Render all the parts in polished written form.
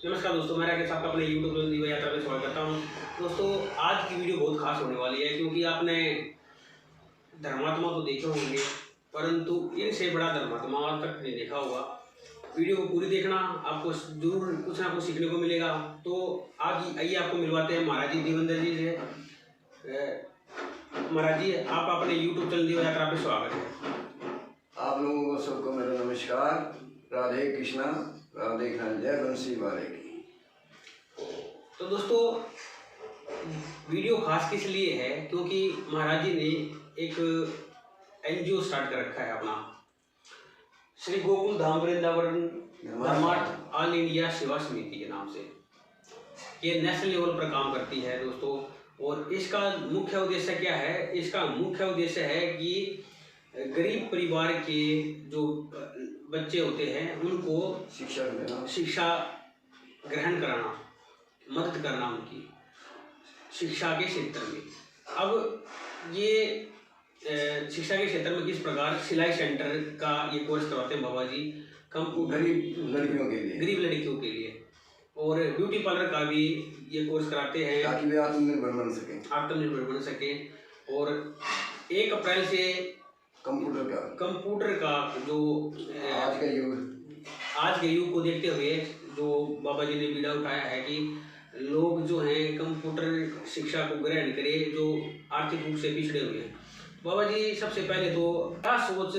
नमस्कार दोस्तों, मैं राकेश आपका अपने यूट्यूब चैनल दिव्य यात्रा में स्वागत करता हूं। दोस्तों, आज की वीडियो बहुत खास होने वाली है क्योंकि आपने धर्मात्मा तो देखे होंगे, परंतु इनसे बड़ा धर्मात्मा आज तक नहीं देखा होगा। वीडियो को पूरी देखना, आपको जरूर कुछ ना कुछ सीखने को मिलेगा। तो आज आइए आपको मिलवाते हैं महाराज जी देवेंद्र जी से। महाराज जी, आप अपने यूट्यूब चैनल दिव्य यात्रा पे स्वागत है। आप लोगों को सबको मेरा नमस्कार। राधे कृष्णा, राधे कृष्णा, जय बंसी वाले की। तो दोस्तों, वीडियो खास किस लिए है क्योंकि महाराज जी ने एक एनजीओ स्टार्ट कर रखा है अपना, श्री गोकुल धाम वृंदावन धर्मार्थ ऑल इंडिया सेवा समिति के नाम से। ये नेशनल लेवल पर काम करती है दोस्तों। और इसका मुख्य उद्देश्य क्या है? इसका मुख्य उद्देश्य है कि गरीब परिवार के जो बच्चे होते हैं उनको शिक्षा ग्रहण कराना, मदद करना उनकी शिक्षा के क्षेत्र में। अब ये शिक्षा के क्षेत्र में किस प्रकार सिलाई सेंटर का ये कोर्स करवाते हैं बाबा जी, गरीब लड़कियों के लिए, और ब्यूटी पार्लर का भी ये कोर्स कराते हैं ताकि वे आत्मनिर्भर बन सके। और 1 अप्रैल से कंप्यूटर का जो आज के युग को देखते हुए जो बाबा जी ने बीड़ा उठाया है कि लोग जो हैं कंप्यूटर शिक्षा को ग्रहण करें जो आर्थिक रूप से पिछड़े हुए हैं। बाबा जी, सबसे पहले तो क्या सोच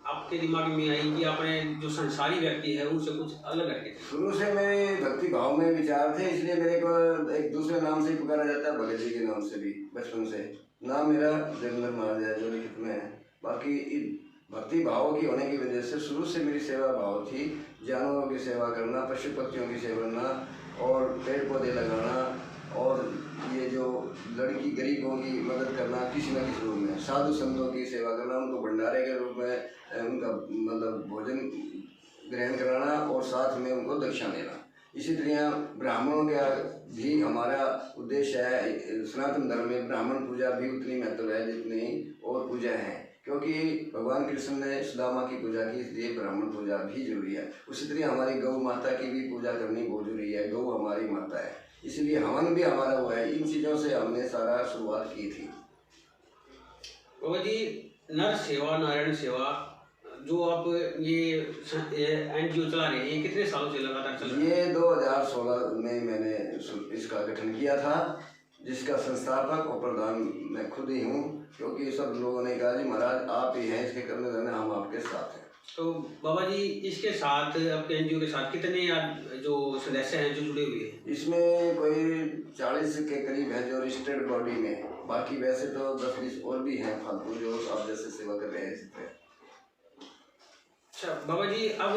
आपके दिमाग में आई कि आपने जो संसारी व्यक्ति है उनसे कुछ अलग रखे? शुरू से मेरे भक्ति भाव में विचार थे, इसलिए मेरे को एक दूसरे नाम से ही पुकारा जाता है, भगत जी के नाम से भी। बचपन से नाम मेरा देवेंद्र महाराज है जो लिखित में है। बाकी भक्ति भाव की होने की वजह से शुरू से मेरी सेवा भाव थी, जानवरों की सेवा करना, पशु पक्षियों की सेवा करना और पेड़ पौधे लगाना, और ये जो लड़की गरीबों की मदद करना किसी न किसी रूप में, साधु संतों की सेवा करना, उनको भंडारे के रूप में उनका मतलब भोजन ग्रहण कराना और साथ में उनको दक्षिणा देना। इसी तरह ब्राह्मणों का भी हमारा उद्देश्य है। सनातन धर्म में ब्राह्मण पूजा भी उतनी महत्व है जितनी और पूजा है, क्योंकि भगवान कृष्ण ने सुदामा की पूजा की, इसलिए ब्राह्मण पूजा भी जरूरी है। उसी तरह हमारी गौ माता की भी पूजा करनी बहुत जरूरी है। गौ हमारी माता है, इसलिए हवन भी हमारा हुआ है। इन चीज़ों से हमने सारा शुरुआत की थी। बाबा जी, नर सेवा नारायण सेवा जो आप ये एनजीओ चला रहे हैं, ये कितने सालों से लगातार चल रहा है? ये 2016 में मैंने इसका गठन किया था, जिसका संस्थापक और प्रधान मैं खुद ही हूँ, क्योंकि सब लोगों ने कहा जी महाराज आप ही हैं इसके करने देने, हम आपके साथ हैं। तो बाबा जी, इसके साथ आपके एनजीओ के साथ कितने जो सदस्य हैं जो जुड़े हुए हैं? इसमें कोई 40 के करीब है जो रजिस्टर्ड बॉडी में, बाकी वैसे तो 10-20 और भी हैं फालतू जो आप जैसे सेवा कर रहे हैं इसी तरह। अच्छा बाबा जी, अब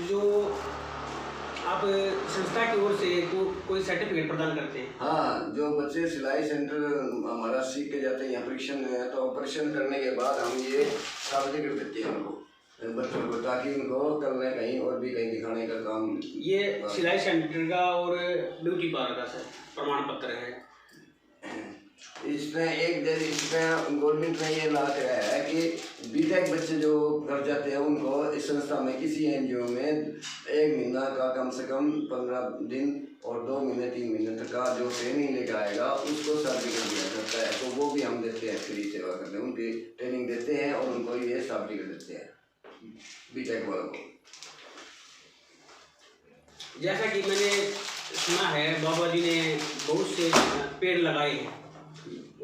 जो आप संस्था की ओर से कोई सर्टिफिकेट प्रदान करते हैं? हाँ, जो बच्चे सिलाई सेंटर हमारा सीख के जाते हैं यहाँ परीक्षण में, तो ऑपरेशन करने के बाद हम ये सर्टिफिकेट देते हैं उनको, बच्चों को, ताकि उनको कल में कहीं और भी कहीं दिखाने का काम। ये सिलाई सेंटर का और ब्यूटी पार्लर का प्रमाण पत्र है। इसमें गवर्नमेंट ने ये ला के आया है कि बीटेक बच्चे जो कर जाते हैं उनको इस संस्था में किसी एनजीओ में 1 महीना का कम से कम 15 दिन और 2 महीने 3 महीने तक का जो ट्रेनिंग लेकर आएगा उसको सर्टिफिकेट दिया जाता है। तो वो भी हम देते हैं, फ्री सेवा करते हैं, उनकी ट्रेनिंग देते हैं और उनको ये सर्टिफिकेट देते हैं बीटेक वालों को। जैसा कि मैंने सुना है बाबा जी ने बहुत से पेड़ लगाए हैं,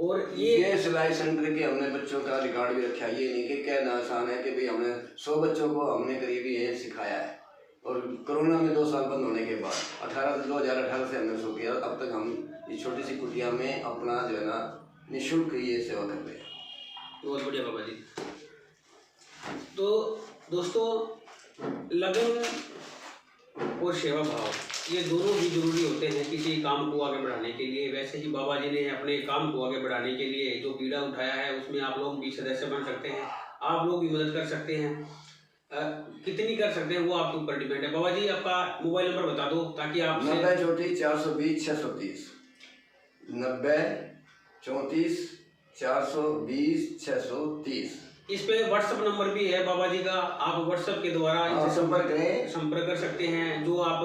और ये सिलाई सेंटर के हमने बच्चों का रिकॉर्ड भी रखा है। ये नहीं कि कहना आसान है कि भाई हमने 100 बच्चों को हमने करीब ये सिखाया है। और कोरोना में 2 साल बंद होने के बाद 2018 से हमने शुरू किया। अब तक हम इस छोटी सी कुटिया में अपना जो है ना निःशुल्क ये सेवा कर रहे हैं। बहुत बढ़िया बाबा जी। तो दोस्तों, लगन और सेवा भाव ये दोनों भी जरूरी होते हैं किसी काम को आगे बढ़ाने के लिए। वैसे ही बाबा जी ने अपने काम को आगे बढ़ाने के लिए जो बीड़ा उठाया है उसमें आप लोग भी सदस्य बन सकते हैं, आप लोग भी मदद कर सकते हैं। कितनी कर सकते हैं वो आपके ऊपर डिपेंड है। बाबा जी, आपका मोबाइल नंबर बता दो ताकि आप 90 34 420 630 90 34 420 630। इस पे व्हाट्सएप नंबर भी है बाबा जी का, आप व्हाट्सएप के द्वारा संपर्क कर सकते हैं। जो आप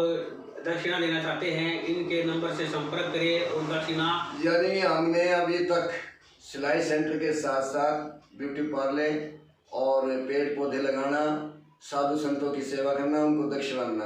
दक्षिणा देना चाहते हैं, इनके नंबर से संपर्क करें और दक्षिणा। यानी हमने अभी तक सिलाई सेंटर के साथ साथ ब्यूटी पार्लर और पेड़ पौधे लगाना, साधु संतों की सेवा करना, उनको दक्षिणा देना।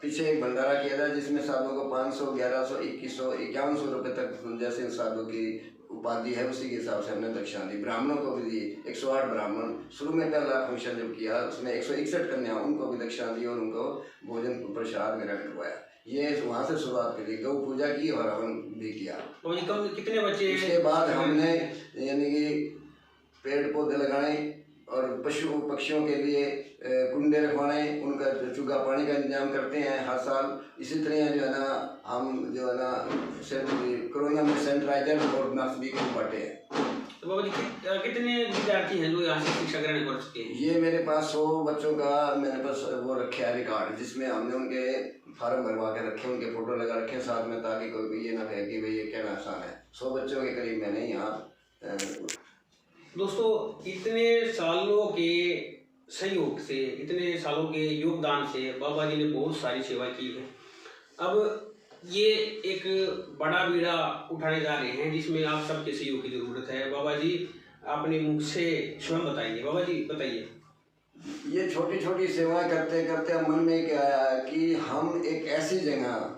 पीछे एक भंडारा किया था जिसमें साधुओं को 500, 1100, 2100, 5100 रुपये तक जैसे साधु की उपाधि है उसी के हिसाब से हमने दक्षिणा दी। ब्राह्मणों को भी दी, 108 ब्राह्मण। शुरू में पहला फंक्शन जब किया उसमें 161 कन्या, उनको भी दक्षिणा दी और उनको भोजन प्रसाद मेरा करवाया। ये वहाँ से शुरुआत करी, गौ पूजा की और हवन भी किया। और कितने बच्चे? इसके बाद हमने यानी कि पेड़ पौधे लगाए और पशु पक्षियों के लिए कुंडे रखवाने, उनका चूगा पानी का इंतजाम करते हैं हर साल। इसी तरह जो है ना हम जो है ना कोरोना में सैनिटाइजर और मास्क भी बांटे हैं। तो बाबा जी कितने विद्यार्थी हैं जो यहाँ से शिक्षा ग्रहण कर सकते हैं? ये मेरे पास 100 बच्चों का मेरे पास वो रखे है रिकॉर्ड, जिसमें हमने उनके फार्म भरवा के रखे, उनके फोटो लगा रखे साथ में, ताकि कोई भी ये ना कहे कि भाई ये कहना आसान है। 100 बच्चों के करीब मैंने यहाँ। दोस्तों इतने सालों के सहयोग से, इतने सालों के योगदान से बाबा जी ने बहुत सारी सेवा की है। अब ये एक बड़ा बीड़ा उठाने जा रहे हैं जिसमें आप सबके सहयोग की जरूरत है। बाबा जी अपने मुख से स्वयं बताइए। बाबा जी बताइए। ये छोटी छोटी सेवाएं करते करते मन में क्या आया कि हम एक ऐसी जगह,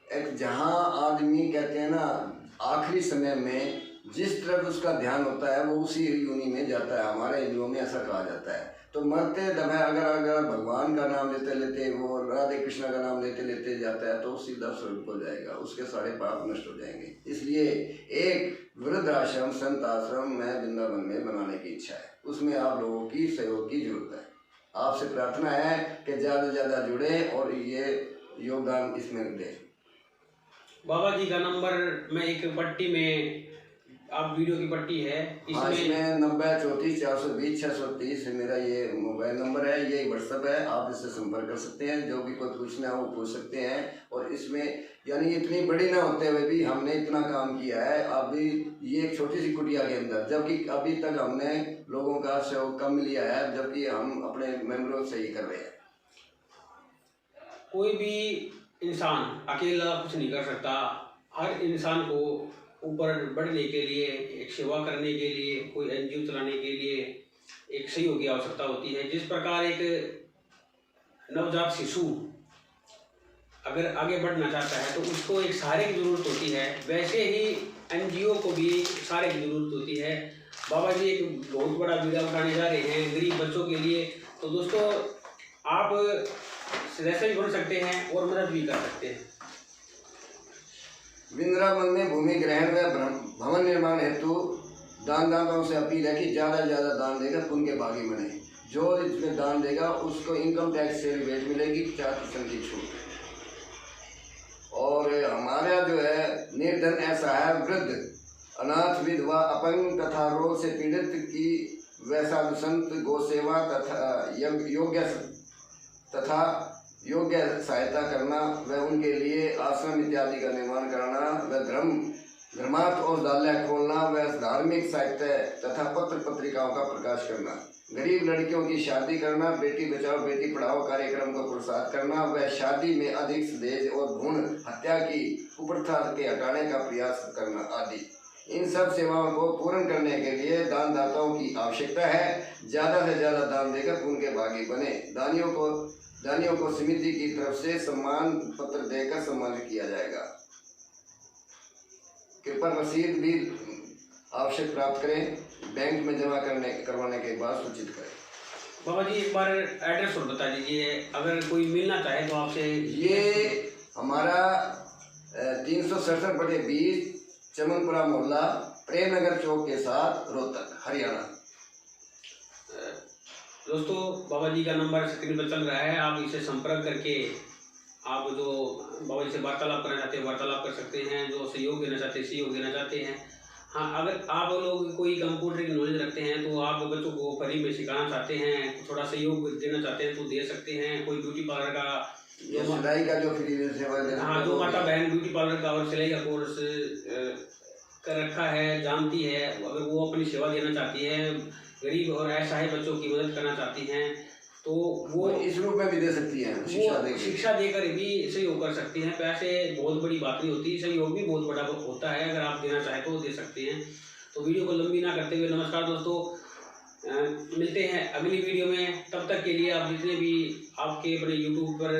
एक जहाँ आदमी कहते हैं ना आखिरी समय में जिस तरफ उसका ध्यान होता है वो उसी योनि में जाता है। हमारे हिंदुओं में ऐसा कहा जाता है। तो मरते दमे अगर भगवान का नाम लेते लेते वो राधे कृष्ण का नाम लेते लेते जाता है तो सीधा स्वर्ग हो जाएगा, उसके सारे पाप नष्ट हो जाएंगे। इसलिए एक वृद्ध आश्रम, संत आश्रम में वृंदावन में बनाने की इच्छा है। उसमें आप लोगों की सहयोग की जरूरत है। आपसे प्रार्थना है कि ज़्यादा से ज़्यादा जुड़े और ये योगदान इसमें दें। बाबा जी का नंबर मैं एक पट्टी में, आप वीडियो की पट्टी है इसमें 90 34 420 630 मेरा ये मोबाइल नंबर है, ये व्हाट्सएप है। आप इससे संपर्क कर सकते हैं, जो भी कोई पूछना हो वो पूछ सकते हैं। और इसमें यानी इतनी बड़ी ना होते हुए भी हमने इतना काम किया है। अभी ये एक छोटी सी कुटिया के अंदर, जबकि अभी तक हमने लोगों का सहयोग कम लिया है, जबकि हम अपने मेंबरों से ही कर रहे हैं। कोई भी इंसान अकेला कुछ नहीं कर सकता। हर इंसान को ऊपर बढ़ने के लिए, एक सेवा करने के लिए, कोई एनजीओ चलाने के लिए एक सहयोग की आवश्यकता होती है। जिस प्रकार एक नवजात शिशु अगर आगे बढ़ना चाहता है तो उसको एक सहारे की जरूरत होती है, वैसे ही एनजीओ को भी सहारे की जरूरत होती है। बाबा जी एक बहुत बड़ा बीड़ा उठाने जा रहे हैं गरीब बच्चों के लिए। तो दोस्तों आप सदस्य भी बन सकते हैं और मदद भी कर सकते हैं। वृंदावन में भूमि ग्रहण व भवन निर्माण हेतु दानदाताओं से अपील है कि ज़्यादा से ज़्यादा दान देकर पुण्य के भागी बने। जो इसमें दान देगा उसको इनकम टैक्स से रिबेट मिलेगी, 4% की छूट। और हमारा जो है निर्धन ऐसा है, वृद्ध, अनाथ, विधवा, अपंग तथा रोग से पीड़ित की व साधु संत, गौ सेवा तथा योग्य सहायता करना व उनके लिए आश्रम इत्यादि का निर्माण कराना व धर्मार्थ औषधालय खोलना व धार्मिक साहित्य तथा पत्र पत्रिकाओं का प्रकाश करना, गरीब लड़कियों की शादी करना, बेटी बचाओ बेटी पढ़ाओ कार्यक्रम को प्रोत्साहित करना व शादी में अधिक दहेज और भ्रूण हत्या की कुप्रथा के हटाने का प्रयास करना आदि। इन सब सेवाओं को पूर्ण करने के लिए दानदाताओं की आवश्यकता है। ज़्यादा से ज़्यादा दान देकर उनके भागी बने। दानियों को समिति की तरफ से सम्मान पत्र देकर सम्मानित किया जाएगा। कृपा रसीद भी आवश्यक प्राप्त करें, बैंक में जमा करवाने के बाद सूचित करें। बाबा जी एक बार एड्रेस और बता दीजिए, अगर कोई मिलना चाहे तो आपसे। ये हमारा 367/20 चमनपुरा मोहल्ला, प्रेमनगर चौक के साथ, रोहतक, हरियाणा। दोस्तों बाबा जी का नंबर स्क्रीन पर चल रहा है, आप इसे संपर्क करके आप जो बाबा जी से वार्तालाप करना चाहते हैं वार्तालाप कर सकते हैं, जो सहयोग देना चाहते हैं सहयोग देना चाहते हैं। हाँ, अगर आप लोग कोई कंप्यूटर की नॉलेज रखते हैं तो आप बच्चों को फ्री में सिखाना चाहते हैं, थोड़ा सहयोग देना चाहते हैं तो दे सकते हैं। कोई ब्यूटी पार्लर का सिलाई का जो फ्री सेवा, हाँ, जो माता बहन ब्यूटी पार्लर का और सिलाई का कोर्स कर रखा है, जानती है, अगर वो अपनी सेवा देना चाहती है, गरीब और असहाय बच्चों की मदद करना चाहती हैं तो वो इस रूप में भी दे सकती है, शिक्षा देकर भी सहयोग कर सकती हैं। पैसे बहुत बड़ी बात नहीं होती, सहयोग भी बहुत बड़ा होता है। अगर आप देना चाहें तो दे सकते हैं। तो वीडियो को लंबी ना करते हुए नमस्कार दोस्तों, मिलते हैं अगली वीडियो में। तब तक के लिए आप जितने भी आपके अपने यूट्यूब पर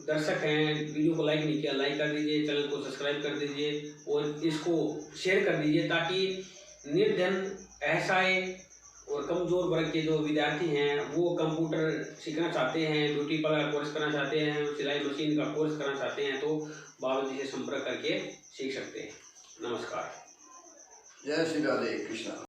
दर्शक हैं, वीडियो को लाइक नहीं किया लाइक कर दीजिए, चैनल को सब्सक्राइब कर दीजिए और इसको शेयर कर दीजिए, ताकि निर्धन, असहाय और कमज़ोर वर्ग के जो विद्यार्थी हैं वो कंप्यूटर सीखना चाहते हैं, ब्यूटी पार्लर कोर्स करना चाहते हैं, सिलाई मशीन का कोर्स करना चाहते हैं, तो बाबा जी से संपर्क करके सीख सकते हैं। नमस्कार। जय श्री राधे कृष्णा।